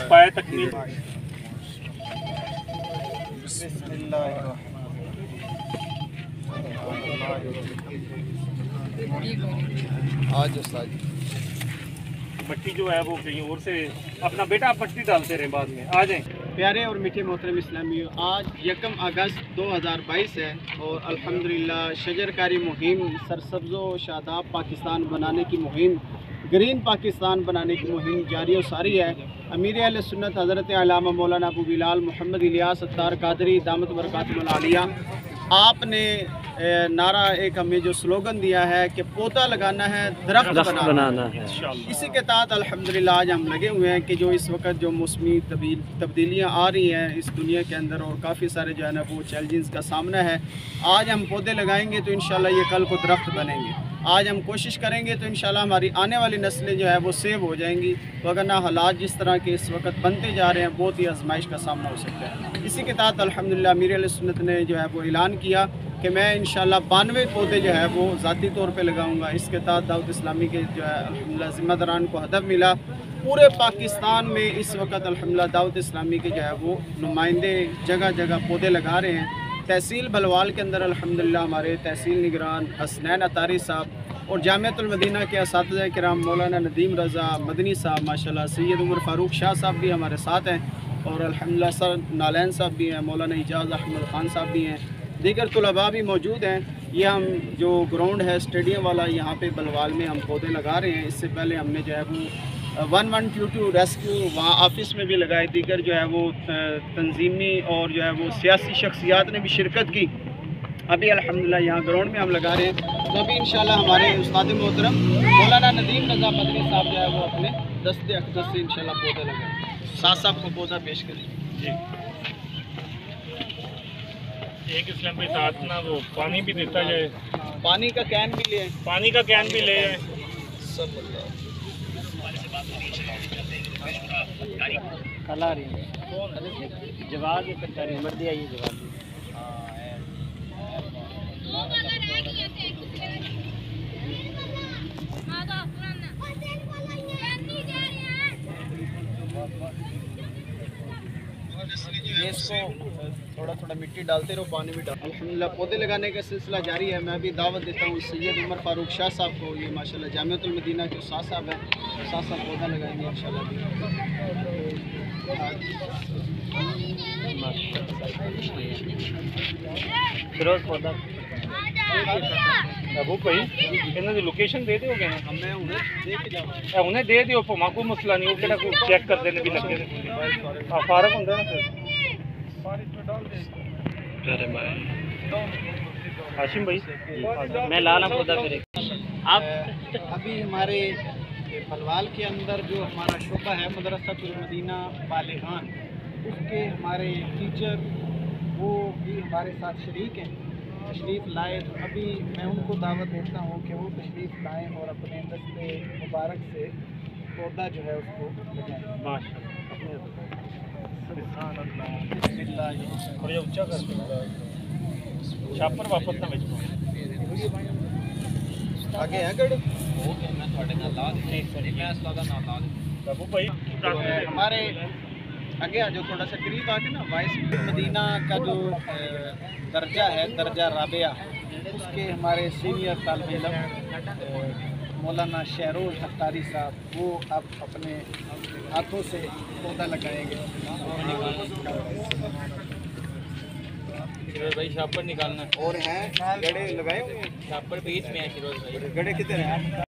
पाया तकमील। आज पट्टी जो है वो कहीं और से अपना बेटा आप पट्टी डालते रहे बाद में आ जाएं। प्यारे और मीठे मोहतरम इस्लामियों, आज 1 अगस्त 2022 है और अल्हम्दुलिल्लाह शजरकारी मुहिम, सरसब्ज़ो शादाब पाकिस्तान बनाने की मुहिम, ग्रीन पाकिस्तान बनाने की मुहिम जारी और सारी है। अमीर अहले सुन्नत हज़रत अल्लामा मौलाना अबू बिलाल मोहम्मद इलियास अत्तार कादरी दामत बरकातुहुल आलिया, आपने नारा एक हमें जो स्लोगन दिया है कि पौधा लगाना है, दरख्त बनाना है। इसी के तहत अल्हम्दुलिल्लाह आज हम लगे हुए हैं कि जो इस वक्त जो मौसमी तब्दीलियाँ आ रही हैं इस दुनिया के अंदर और काफ़ी सारे जो है ना वो चैलेंजेस का सामना है। आज हम पौधे लगाएंगे तो इंशाल्लाह ये कल को दरख्त बनेंगे। आज हम कोशिश करेंगे तो इंशाल्लाह हमारी आने वाली नस्लें जो है वो सेव हो जाएंगी। वरना हालात जिस तरह के इस वक्त बनते जा रहे हैं बहुत ही आजमाइश का सामना हो सकता है। इसी के तहत अल्हम्दुलिल्लाह अमीर अहले सुन्नत ने जो है वो ऐलान किया कि मैं इंशाल्लाह 92 पौधे जो है वो ज़ाती तौर पे लगाऊंगा। इसके तहत दाऊद इस्लामी के जो है अल्हम्दुलिल्लाह ज़िम्मेदारान को हदफ मिला। पूरे पाकिस्तान में इस वक्त अल्हम्दुलिल्लाह दाऊद इस्लामी के जो है वो नुमाइंदे जगह जगह पौधे लगा रहे हैं। तहसील बलवाल के अंदर अल्हम्दुलिल्लाह हमारे तहसील निगरान हसनैन अतारी साहब और जामिअतुल मदीना के असातिज़ा किराम मौलाना नदीम रज़ा मदनी साहब, माशाल्लाह सैयद उमर फ़ारूक शाह साहब भी हमारे साथ हैं और अल्हम्दुलिल्लाह सर नालैन साहब भी हैं, मौलाना इजाज़ अहमद ख़ान साहब भी हैं, दीगर तुलबा भी मौजूद हैं। ये हम जो ग्राउंड है स्टेडियम वाला यहाँ पे बलवाल में हम पौधे लगा रहे हैं। इससे पहले हमने जो है वो 1122 रेस्क्यू वहाँ ऑफिस में भी लगाए। दीगर जो है वो तंजीमी और जो है वो सियासी शख्सियात ने भी शिरकत की। अभी अल्हम्दुलिल्लाह यहाँ ग्राउंड में हम लगा रहे हैं। तो अभी इंशाल्लाह हमारे उस्ताद मोहतरम मौलाना नदीम रज़ा मदनी साहब जो है वो अपने दस्ते अक़दस से इंशाल्लाह पौधे लगाएं। साथ साहब को पौधा पेश करें जी। एक इस्लाम के साथ ना वो पानी भी देता जाए, पानी का कैन भी ले, पानी का कैन भी ले जाए सब कला रही है जवाब ये करता रही मर दिया ये जवाब इसको थोड़ा थोड़ा मिट्टी डालते रहो, पानी भी डाल। अल्हम्दुलिल्लाह पौधे लगाने का सिलसिला जारी है। मैं भी दावत देता हूँ सैयद उमर फ़ारूक शाह साहब को। ये माशाल्लाह जामिअतुल मदीना के उस्ताद साहब हैं, साथ साथ पौधा लगाएंगे इंशाल्लाह। फिरोज पौधा वो भाई इन्होंने लोकेशन दे दोगे ना, मैं उन्हें दे दियो भावें कोई मसला नहीं। वो केड़ा कोई चेक कर देने भी लगे ने फारक होंदा ना फिर अरे भाई हाशिम भाई मैं लाला पौधा फिर आप अभी हमारे बलवाल के अंदर जो हमारा शोबा है मदरसातुल मदीना बालिगान, उसके हमारे टीचर वो भी हमारे साथ शरीक हैं, तशरीफ़ लाए। तो अभी मैं उनको दावत देता हूँ कि वो तशरीफ़ लाएँ और अपने दस्ते मुबारक से पौधा जो है उसको लगाएँ। माशाअल्लाह ऊँचा कर छापर वापस ना बेच आगे है गड़ भाई हमारे आगे आ जाओ, थोड़ा सा करीब आके ना वाइस मदीना का जो दर्जा है, दर्जा राबिया, उसके हमारे सीनियर तालिब इल्म मौलाना शहरोज अत्तारी साहब वो अब अपने हाथों से पौधा लगाएंगे। भाई शापर निकालना और हैं गड़े लगाए हुए हैं, शापर बीच में है। गड़े कितने हैं?